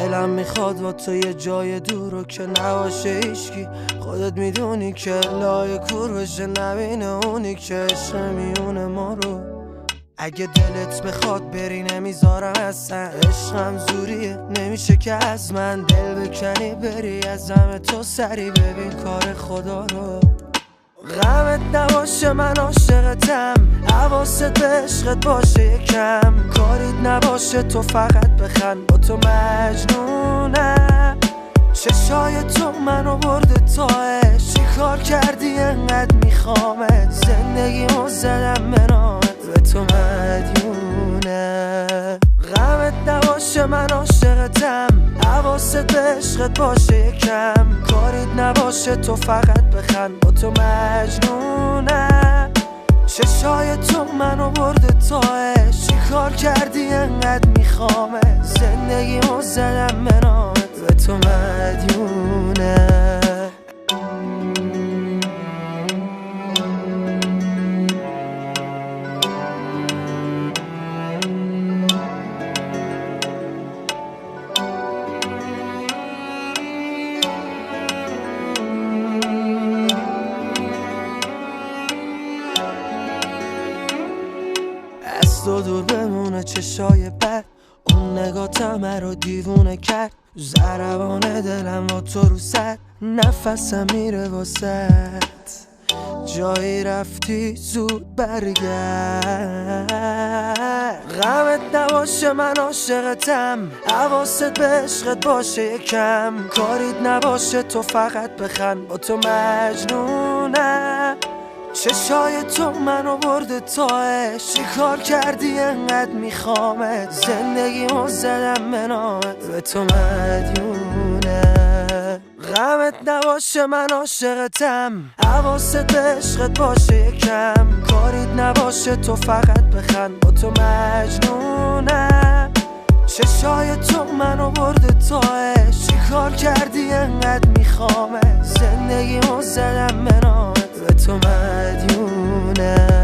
دلم میخواد با تو یه جای دور رو که نباشه هیچکی. خودت میدونی که لای کور بشه نبینه اونی که عشق میونه ما رو. اگه دلت بخواد بری نمیذارم اصلا، عشقم زوریه نمیشه که از من دل بکنی بری از همه تو سری ببین کار خدا رو. غمت نباشه من عاشقتم، حواست به عشقت باشه یکم، کاریت نباشه تو فقط بخند با تو مجنونم. چشای تو منو برده تاش، چی کار کردی انقدر میخوامت، زندگیمو زدم به نامت به تو مدیونم. غمت نباشه من عاشقتم، حواست به عشقت باشه یکم، کاریت نباشه تو فقط بخند با تو مجنونم. چشای تو منو برده تاش، چی کار کردی انقدر میخوامت، زندگیمو زدم به نامت به تو مدیونم. از تو دور بمونه چشای بد، اون نگاتم رو دیوونه کرد، ضربان دلم با تو رو سر، نفسم میره واسد، جایی رفتی زود برگرد. غمت نباشه من عاشقتم، حواست به عشقت باشه یکم، کاریت نباشه تو فقط بخند با تو مجنونم. چشای تو منو برده تاش، چی کار کردی انقدر میخوامت، زندگیمو زدم به نامت به تو مدیونم. غمت نباشه من عاشقتم، حواست به عشقت باشه یکم، کاریت نباشه تو فقط بخند با تو مجنونم. چشای تو منو برده تاش، چی کار کردی انقدر میخوامت، زندگیمو زدم به نامت به تو مدیونم.